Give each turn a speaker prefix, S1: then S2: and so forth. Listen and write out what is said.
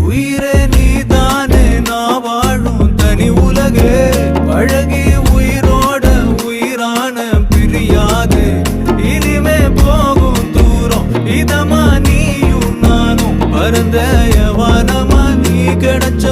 S1: உயிரே நீதானே நான் வாழும் தனி உலகே பழகி உயிரோட உயிரான பிரியாது இனிமே போகும் தூரம் இதமா நீயும் நானும் பரந்த யவானமா நீ கிடைச்ச